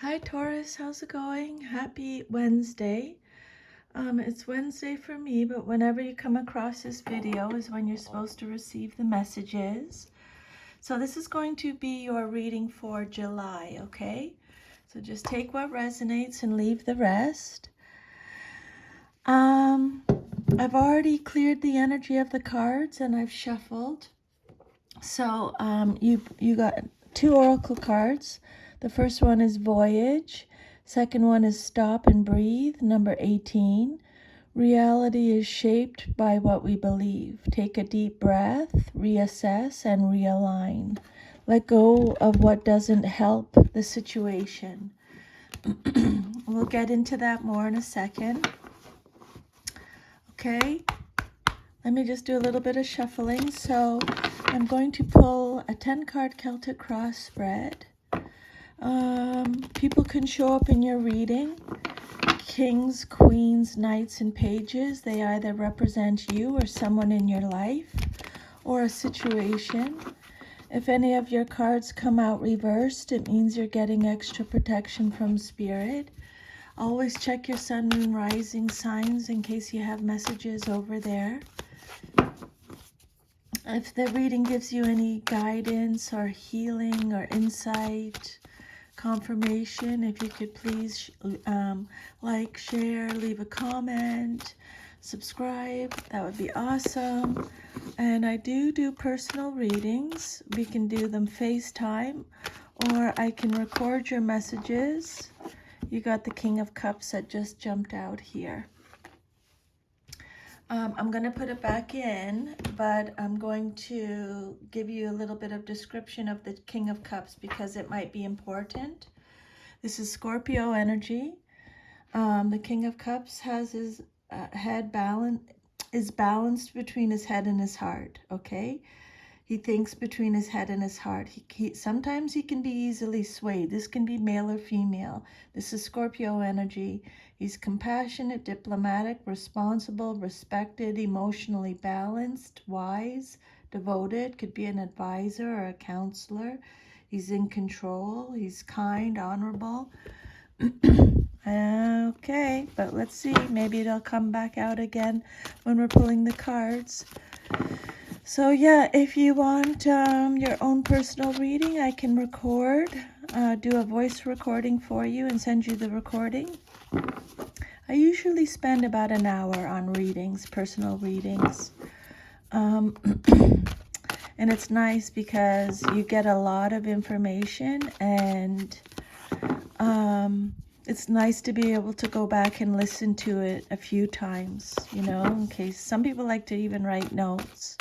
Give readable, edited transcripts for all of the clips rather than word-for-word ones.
Hi Taurus, how's it going? Happy Wednesday. It's Wednesday for me, but whenever you come across this video is when you're supposed to receive the messages. So this is going to be your reading for July, okay? So just take what resonates and leave the rest. I've already cleared the energy of the cards and I've shuffled. So you got two oracle cards. The first one is Voyage. Second one is Stop and Breathe, number 18. Reality is shaped by what we believe. Take a deep breath, reassess, and realign. Let go of what doesn't help the situation. We'll get into that more in a second. Okay, let me just do a little bit of shuffling. So I'm going to pull a 10-card Celtic cross spread. People can show up in your reading. Kings, queens, knights, and pages. They either represent you or someone in your life or a situation. If any of your cards come out reversed, it means you're getting extra protection from spirit. Always check your sun, moon, rising signs in case you have messages over there. If the reading gives you any guidance or healing or insight, confirmation, if you could please like, share, leave a comment, subscribe, that would be awesome. And I do personal readings. We can do them FaceTime, or I can record your messages. You got the King of Cups that just jumped out here. I'm going to put it back in, but I'm going to give you a little bit of description of the King of Cups because it might be important. This is Scorpio energy. The King of Cups has his head balanced between his head and his heart, okay? He thinks between his head and his heart. Sometimes he can be easily swayed. This can be male or female. This is Scorpio energy. He's compassionate, diplomatic, responsible, respected, emotionally balanced, wise, devoted, could be an advisor or a counselor. He's in control. He's kind, honorable. Okay, but let's see. Maybe it'll come back out again when we're pulling the cards. So yeah, if you want your own personal reading, I can record, do a voice recording for you and send you the recording. I usually spend about an hour on readings, personal readings. And it's nice because you get a lot of information, and it's nice to be able to go back and listen to it a few times, you know, in case some people like to even write notes,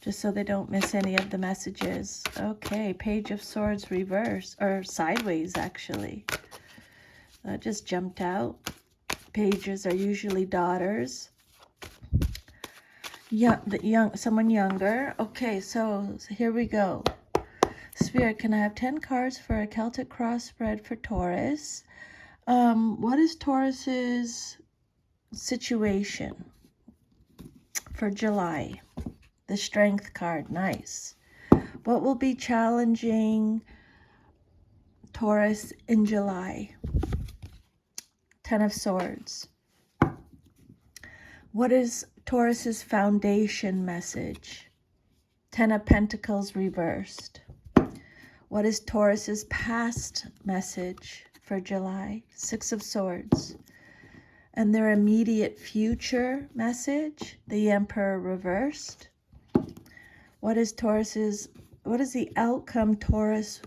just so they don't miss any of the messages. Okay, Page of Swords reverse, or sideways actually. That just jumped out. Pages are usually daughters. Someone younger. Okay, so here we go. Spirit, can I have 10 cards for a Celtic cross spread for Taurus? What is Taurus's situation for July? The Strength card, nice. What will be challenging Taurus in July? 10 of Swords. What is Taurus's foundation message? 10 of Pentacles reversed. What is Taurus's past message for July? 6 of Swords. And their immediate future message? The Emperor reversed. What is the outcome Taurus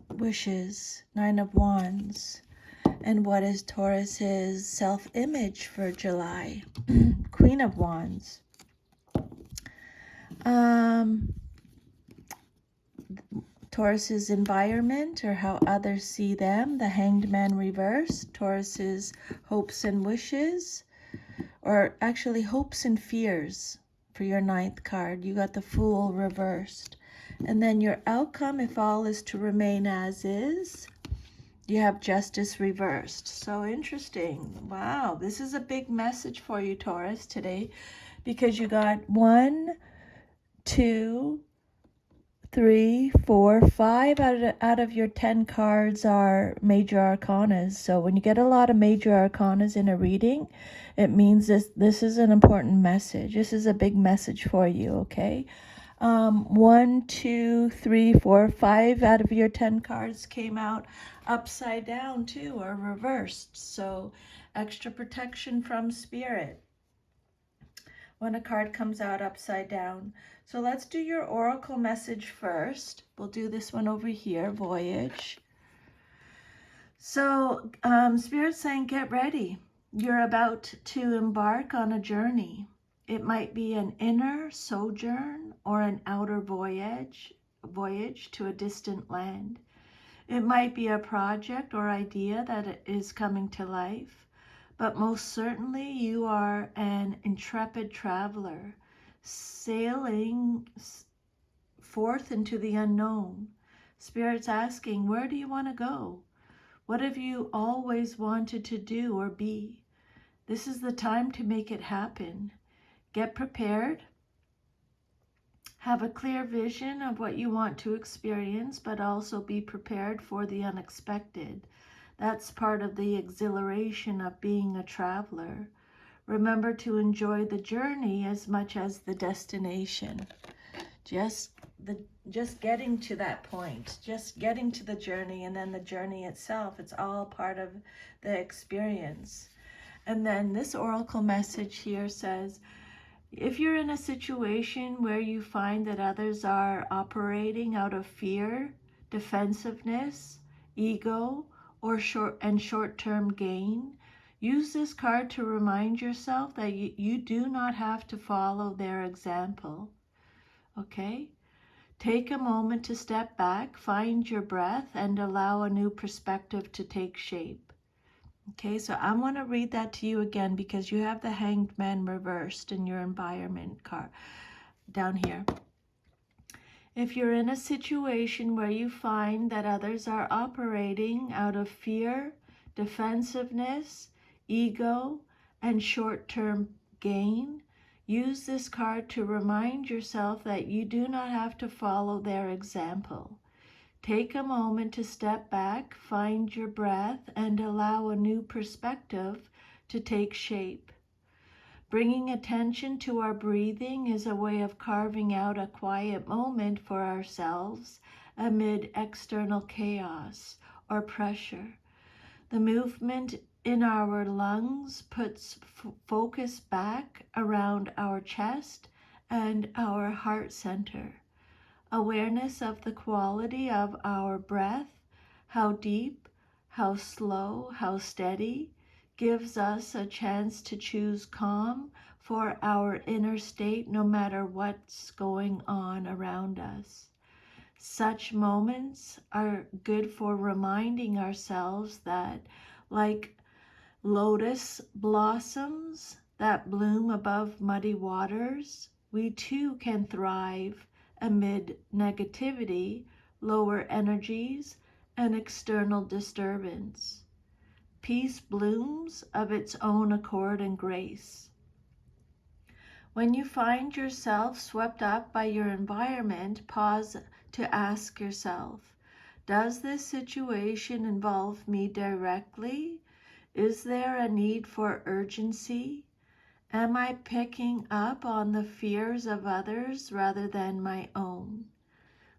wishes? 9 of Wands. And what is Taurus's self-image for July? Queen of Wands. Taurus's environment, or how others see them. The Hanged Man reversed. Taurus's hopes and wishes, or actually hopes and fears for your 9th card. You got the Fool reversed. And then your outcome, if all is to remain as is, you have Justice reversed. So interesting. Wow, this is a big message for you, Taurus, today, because you got 1, 2, 3, 4, 5 out of your 10 cards are major arcanas. So when you get a lot of major arcanas in a reading, it means this is an important message. This is a big message for you, okay? 1, 2, 3, 4, 5 out of your 10 cards came out upside down too, or reversed. So extra protection from spirit when a card comes out upside down. So let's do your oracle message first. We'll do this one over here, Voyage. So Spirit's saying, get ready. You're about to embark on a journey. It might be an inner sojourn or an outer voyage to a distant land. It might be a project or idea that is coming to life, but most certainly you are an intrepid traveler sailing forth into the unknown. Spirit's asking, where do you want to go? What have you always wanted to do or be? This is the time to make it happen. Get prepared. Have a clear vision of what you want to experience, but also be prepared for the unexpected. That's part of the exhilaration of being a traveler. Remember to enjoy the journey as much as the destination. Just getting to that point, just getting to the journey, and then the journey itself, it's all part of the experience. And then this oracle message here says, if you're in a situation where you find that others are operating out of fear, defensiveness, ego, or short-term gain, use this card to remind yourself that you do not have to follow their example. Okay? Take a moment to step back, find your breath, and allow a new perspective to take shape. Okay, so I want to read that to you again because you have the Hanged Man reversed in your environment card down here. If you're in a situation where you find that others are operating out of fear, defensiveness, ego, and short-term gain, use this card to remind yourself that you do not have to follow their example. Take a moment to step back, find your breath, and allow a new perspective to take shape. Bringing attention to our breathing is a way of carving out a quiet moment for ourselves amid external chaos or pressure. The movement in our lungs puts focus back around our chest and our heart center. Awareness of the quality of our breath, how deep, how slow, how steady, gives us a chance to choose calm for our inner state no matter what's going on around us. Such moments are good for reminding ourselves that, like lotus blossoms that bloom above muddy waters, we too can thrive amid negativity, lower energies, and external disturbance. Peace blooms of its own accord and grace. When you find yourself swept up by your environment, pause to ask yourself, does this situation involve me directly? Is there a need for urgency? Am I picking up on the fears of others rather than my own?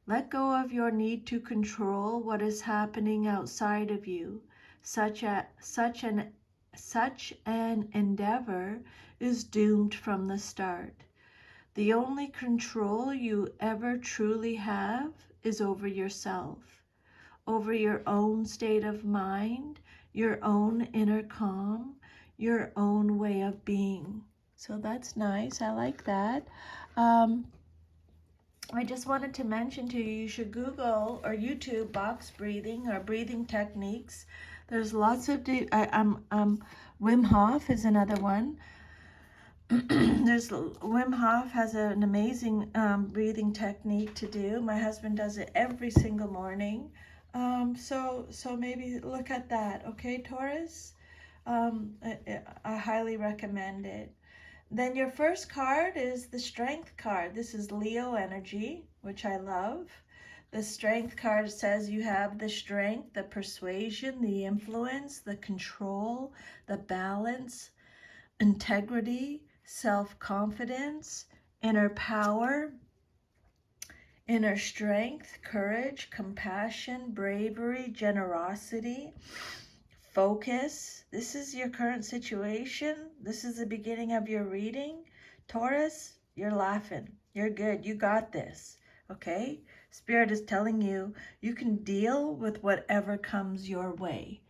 Let go of your need to control what is happening outside of you. Such an endeavor is doomed from the start. The only control you ever truly have is over yourself, over your own state of mind, your own inner calm, your own way of being. So that's nice. I like that. I just wanted to mention to you, you should Google or YouTube box breathing or breathing techniques. There's lots of Wim Hof is another one. Wim Hof has an amazing breathing technique to do. My husband does it every single morning. So maybe look at that, okay, Taurus? I highly recommend it. Then your first card is the Strength card. This is Leo energy, which I love. The Strength card says you have the strength, the persuasion, the influence, the control, the balance, integrity, self-confidence, inner power, inner strength, courage, compassion, bravery, generosity, focus. This is your current situation. This is the beginning of your reading. Taurus, you're laughing. You're good. You got this. Okay? Spirit is telling you you can deal with whatever comes your way.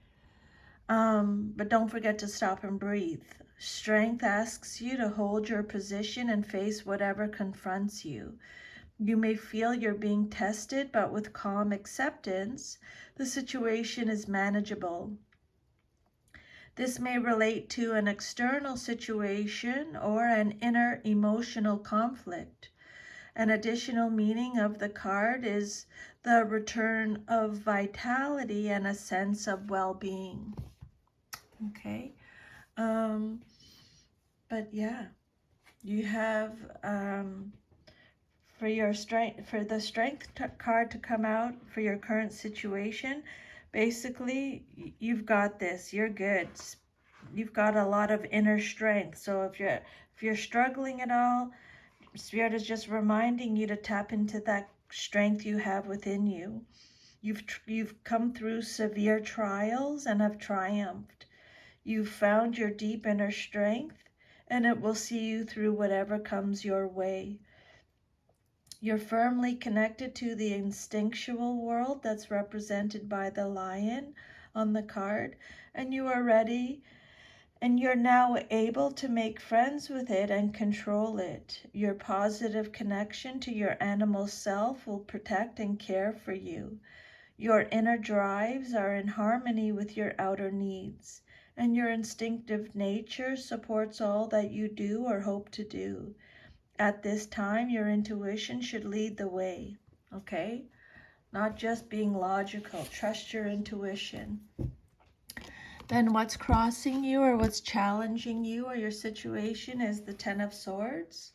But don't forget to stop and breathe. Strength asks you to hold your position and face whatever confronts you. You may feel you're being tested, but with calm acceptance, the situation is manageable. This may relate to an external situation or an inner emotional conflict. An additional meaning of the card is the return of vitality and a sense of well-being. Okay. But yeah, you have for the strength card to come out for your current situation. Basically, you've got this. You're good. You've got a lot of inner strength. So if you're struggling at all, Spirit is just reminding you to tap into that strength you have within you. You've come through severe trials and have triumphed. You've found your deep inner strength, and it will see you through whatever comes your way. You're firmly connected to the instinctual world that's represented by the lion on the card, and you are ready, and you're now able to make friends with it and control it. Your positive connection to your animal self will protect and care for you. Your inner drives are in harmony with your outer needs, and your instinctive nature supports all that you do or hope to do. At this time, your intuition should lead the way, okay? Not just being logical. Trust your intuition. Then what's crossing you or what's challenging you or your situation is the Ten of Swords.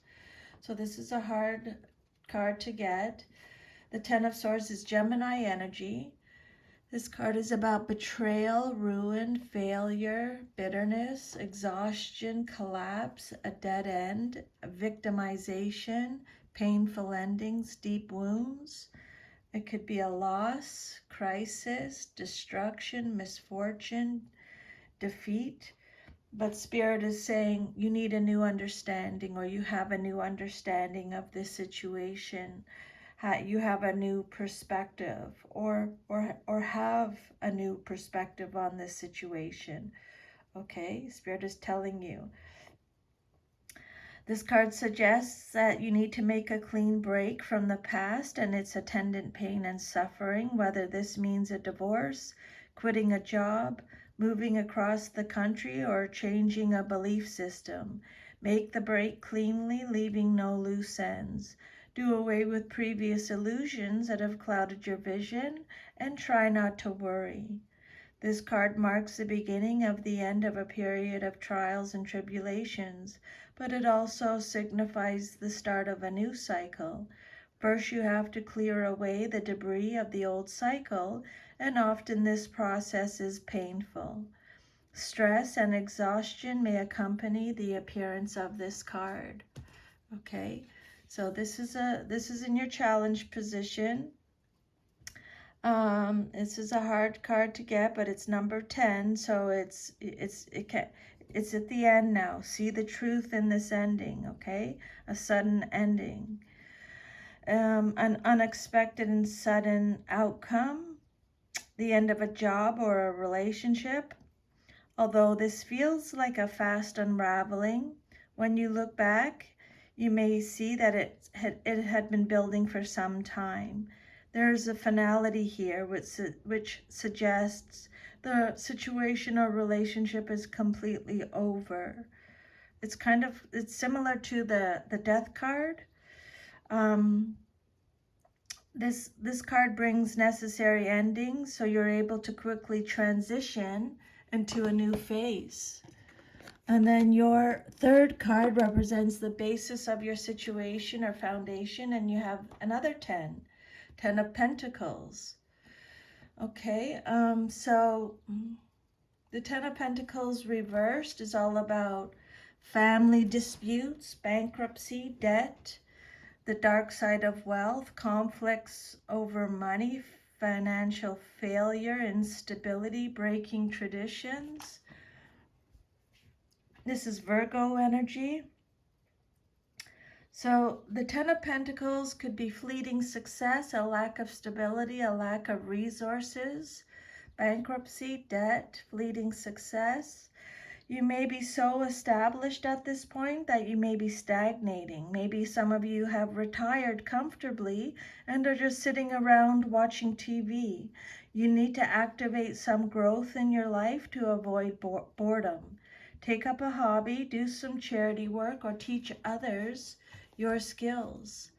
So this is a hard card to get. The Ten of Swords is Gemini energy. This card is about betrayal, ruin, failure, bitterness, exhaustion, collapse, a dead end, victimization, painful endings, deep wounds. It could be a loss, crisis, destruction, misfortune, defeat. But Spirit is saying you need a new understanding, or you have a new understanding of this situation. You have a new perspective, or have a new perspective on this situation. Okay, Spirit is telling you. This card suggests that you need to make a clean break from the past and its attendant pain and suffering, whether this means a divorce, quitting a job, moving across the country, or changing a belief system. Make the break cleanly, leaving no loose ends. Do away with previous illusions that have clouded your vision, and try not to worry. This card marks the beginning of the end of a period of trials and tribulations, but it also signifies the start of a new cycle. First, you have to clear away the debris of the old cycle, and often this process is painful. Stress and exhaustion may accompany the appearance of this card. Okay, so this is in your challenge position. This is a hard card to get, but it's number 10, so it's at the end now. See the truth in this ending, okay? A sudden ending. An unexpected and sudden outcome, the end of a job or a relationship. Although this feels like a fast unraveling, when you look back, you may see that it had been building for some time. There's a finality here which suggests the situation or relationship is completely over. It's similar to the death card. This card brings necessary endings, so you're able to quickly transition into a new phase. And then your third card represents the basis of your situation or foundation, and you have another 10. Ten of Pentacles. Okay, so the Ten of Pentacles reversed is all about family disputes, bankruptcy, debt, the dark side of wealth, conflicts over money, financial failure, instability, breaking traditions. This is Virgo energy. So the Ten of Pentacles could be fleeting success, a lack of stability, a lack of resources, bankruptcy, debt, fleeting success. You may be so established at this point that you may be stagnating. Maybe some of you have retired comfortably and are just sitting around watching TV. You need to activate some growth in your life to avoid boredom. Take up a hobby, do some charity work, or teach others your skills.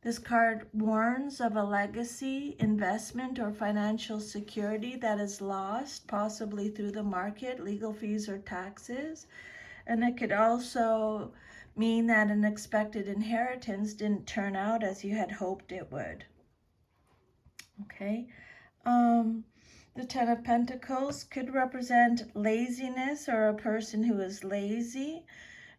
This card warns of a legacy, investment, or financial security that is lost, possibly through the market, legal fees, or taxes. And it could also mean that an expected inheritance didn't turn out as you had hoped it would. Okay. The Ten of Pentacles could represent laziness or a person who is lazy.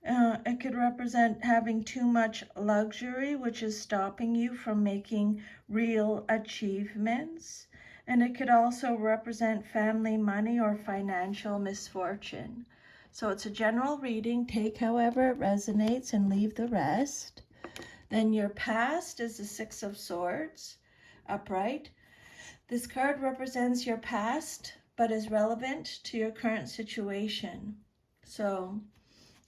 It could represent having too much luxury, which is stopping you from making real achievements. And it could also represent family money or financial misfortune. So it's a general reading. Take however it resonates and leave the rest. Then your past is the Six of Swords, upright. This card represents your past, but is relevant to your current situation. So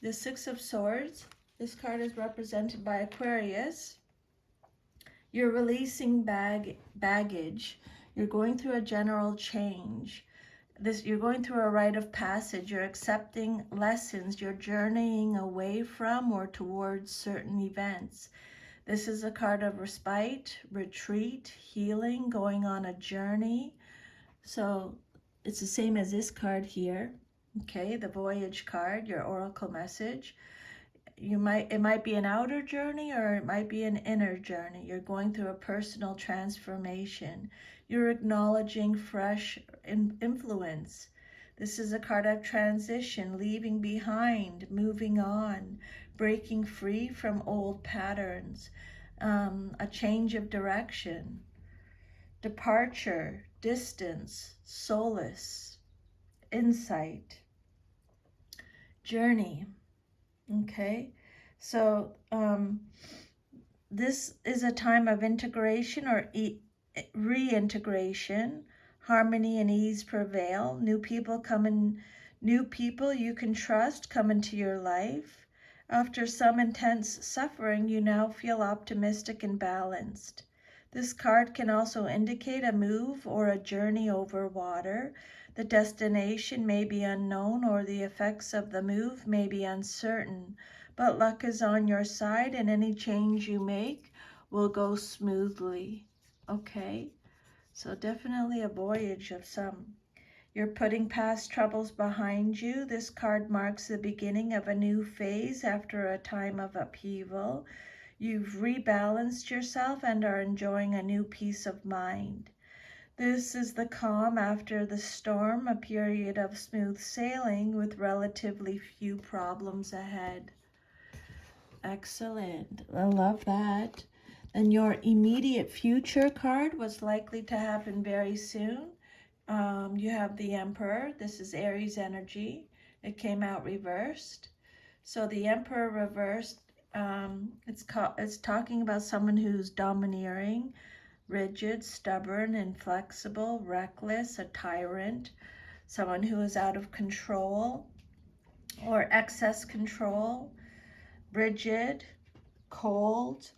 the Six of Swords, this card is represented by Aquarius. You're releasing baggage. You're going through a general change. You're going through a rite of passage. You're accepting lessons. You're journeying away from or towards certain events. This is a card of respite, retreat, healing, going on a journey. So it's the same as this card here. Okay, the Voyage card, your oracle message. It might be an outer journey or it might be an inner journey. You're going through a personal transformation. You're acknowledging fresh influence. This is a card of transition, leaving behind, moving on, breaking free from old patterns, a change of direction, departure, distance, solace, insight, journey. Okay, so this is a time of integration or reintegration. Harmony and ease prevail. New people you can trust come into your life. After some intense suffering, you now feel optimistic and balanced. This card can also indicate a move or a journey over water. The destination may be unknown or the effects of the move may be uncertain, but luck is on your side and any change you make will go smoothly. Okay, so definitely a voyage of some. You're putting past troubles behind you. This card marks the beginning of a new phase after a time of upheaval. You've rebalanced yourself and are enjoying a new peace of mind. This is the calm after the storm, a period of smooth sailing with relatively few problems ahead. Excellent. I love that. And your immediate future card was likely to happen very soon. You have the Emperor. This is Aries energy. It came out reversed. So the Emperor reversed, it's talking about someone who's domineering, rigid, stubborn, inflexible, reckless, a tyrant, someone who is out of control or excess control, rigid, cold.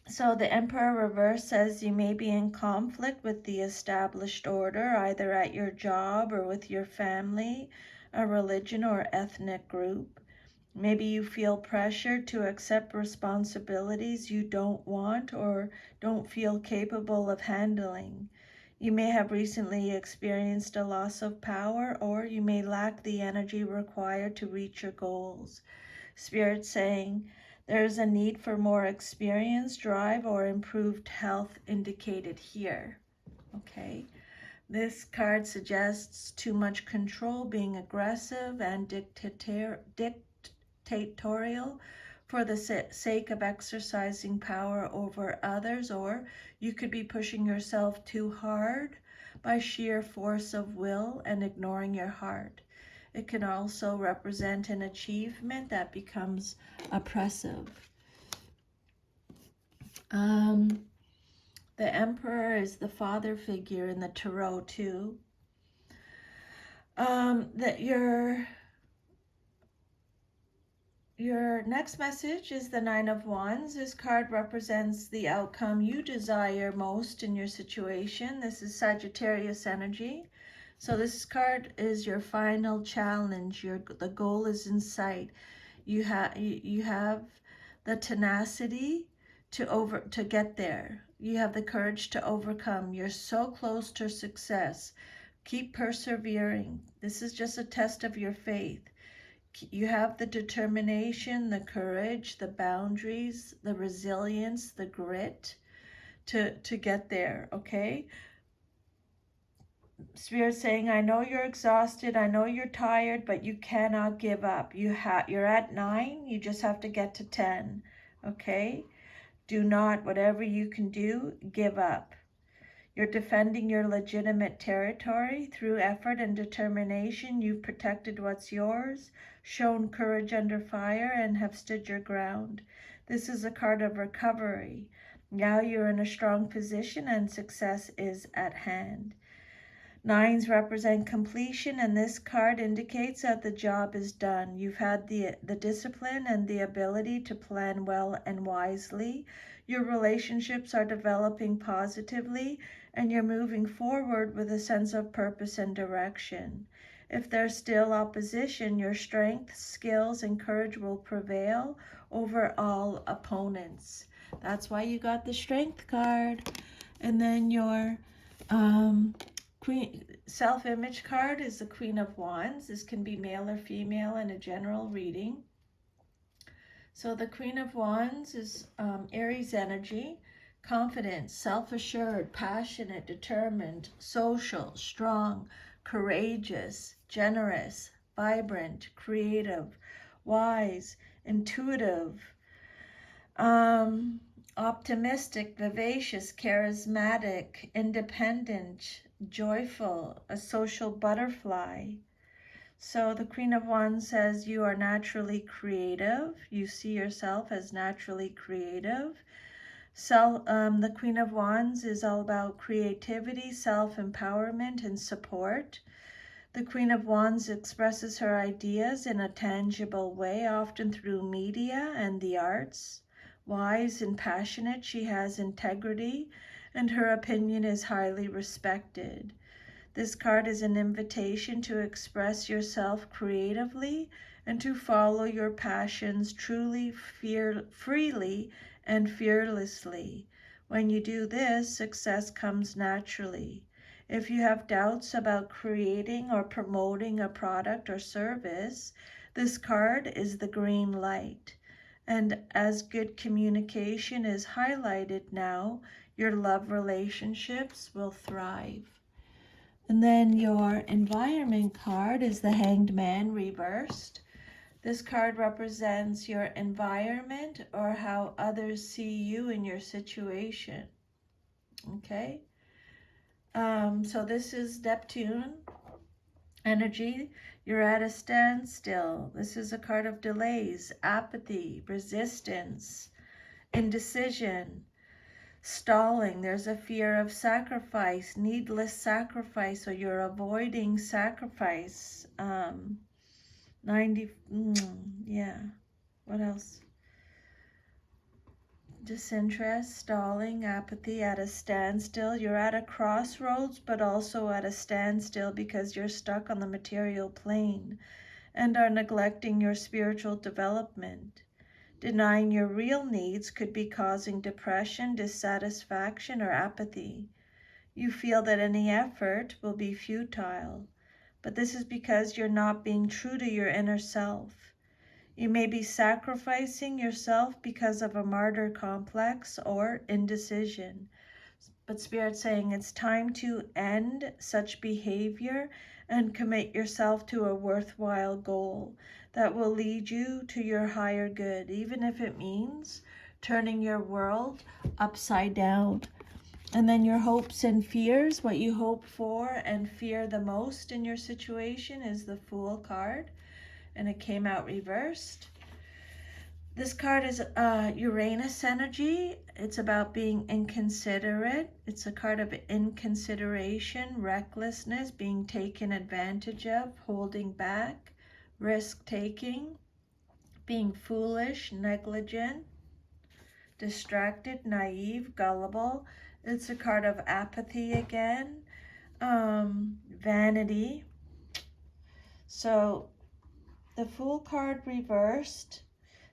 So the Emperor reverse says you may be in conflict with the established order, either at your job or with your family, a religion or ethnic group. Maybe you feel pressure to accept responsibilities you don't want or don't feel capable of handling. You may have recently experienced a loss of power, or you may lack the energy required to reach your goals. Spirit saying There is a need for more experience, drive, or improved health indicated here. Okay. This card suggests too much control, being aggressive and dictatorial for the sake of exercising power over others, or you could be pushing yourself too hard by sheer force of will and ignoring your heart. It can also represent an achievement that becomes oppressive. The Emperor is the father figure in the Tarot too. That your next message is the Nine of Wands. This card represents the outcome you desire most in your situation. This is Sagittarius energy. So this card is your final challenge. The goal is in sight. You have the tenacity to get there. You have the courage to overcome. You're so close to success. Keep persevering. This is just a test of your faith. You have the determination, the courage, the boundaries, the resilience, the grit to get there, okay? Spirit saying, I know you're exhausted, I know you're tired, but you cannot give up. You're at 9, you just have to get to 10, okay? Do not, whatever you can do, give up. You're defending your legitimate territory through effort and determination. You've protected what's yours, shown courage under fire, and have stood your ground. This is a card of recovery. Now you're in a strong position and success is at hand. 9s represent completion, and this card indicates that the job is done. You've had the discipline and the ability to plan well and wisely. Your relationships are developing positively, and you're moving forward with a sense of purpose and direction. If there's still opposition, your strength, skills, and courage will prevail over all opponents. That's why you got the Strength card. And then your Queen self-image card is the Queen of Wands. This can be male or female in a general reading. So the Queen of Wands is Aries energy, confident, self-assured, passionate, determined, social, strong, courageous, generous, vibrant, creative, wise, intuitive, optimistic, vivacious, charismatic, independent, joyful, a social butterfly. So the Queen of Wands says you are naturally creative. You see yourself as naturally creative. The Queen of Wands is all about creativity, self-empowerment, and support. The Queen of Wands expresses her ideas in a tangible way, often through media and the arts. Wise and passionate, she has integrity, and her opinion is highly respected. This card is an invitation to express yourself creatively and to follow your passions truly, freely, and fearlessly. When you do this, success comes naturally. If you have doubts about creating or promoting a product or service, this card is the green light. And as good communication is highlighted now, your love relationships will thrive. And then your environment card is the Hanged Man reversed. This card represents your environment or how others see you in your situation. Okay? So this is Neptune energy. You're at a standstill. This is a card of delays, apathy, resistance, indecision, stalling. There's a fear of sacrifice, needless sacrifice, so you're avoiding sacrifice. 90, yeah. What else? Disinterest, stalling, apathy, at a standstill. You're at a crossroads, but also at a standstill because you're stuck on the material plane and are neglecting your spiritual development. Denying your real needs could be causing depression, dissatisfaction, or apathy. You feel that any effort will be futile, but this is because you're not being true to your inner self. You may be sacrificing yourself because of a martyr complex or indecision. But Spirit's saying it's time to end such behavior and commit yourself to a worthwhile goal that will lead you to your higher good, even if it means turning your world upside down. And then your hopes and fears, what you hope for and fear the most in your situation, is the Fool card. And it came out reversed. This card is Uranus energy. It's about being inconsiderate. It's a card of inconsideration, recklessness, being taken advantage of, holding back, risk-taking, being foolish, negligent, distracted, naive, gullible. It's a card of apathy again, vanity. So the Fool card reversed.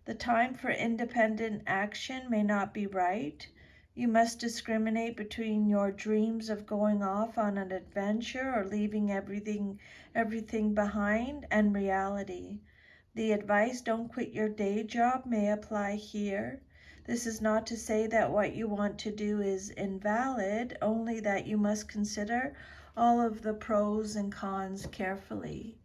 The time for independent action may not be right. You must discriminate between your dreams of going off on an adventure or leaving everything behind and reality. The advice, don't quit your day job, may apply here. This is not to say that what you want to do is invalid, only that you must consider all of the pros and cons carefully.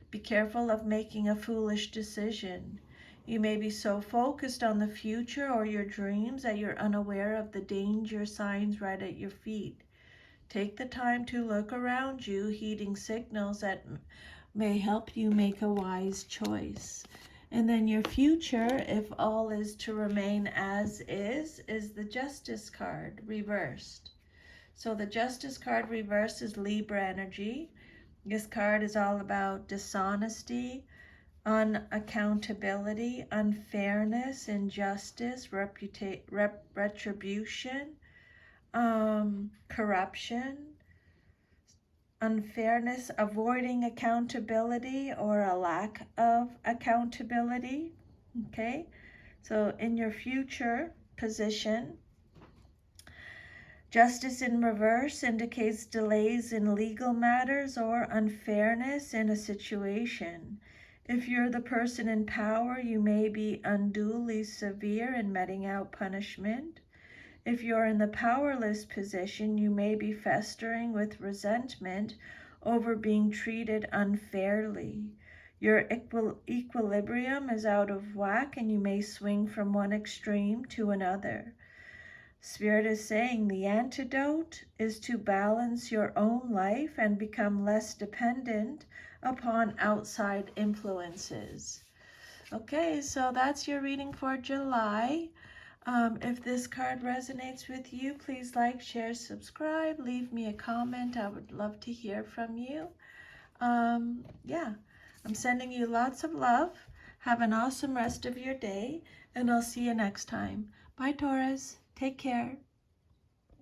Be careful of making a foolish decision. You may be so focused on the future or your dreams that you're unaware of the danger signs right at your feet. Take the time to look around you, heeding signals that may help you make a wise choice. And then your future, if all is to remain as is the Justice card reversed. So the Justice card reversed is Libra energy. This card is all about dishonesty, unaccountability, unfairness, injustice, retribution, corruption, unfairness, avoiding accountability or a lack of accountability. Okay, so in your future position, Justice in reverse indicates delays in legal matters or unfairness in a situation. If you're the person in power, you may be unduly severe in meting out punishment. If you're in the powerless position, you may be festering with resentment over being treated unfairly. Your equilibrium is out of whack and you may swing from one extreme to another. Spirit is saying the antidote is to balance your own life and become less dependent upon outside influences. Okay, so that's your reading for July. If this card resonates with you, please like, share, subscribe, leave me a comment. I would love to hear from you. Yeah, I'm sending you lots of love. Have an awesome rest of your day, and I'll see you next time. Bye, Taurus. Take care.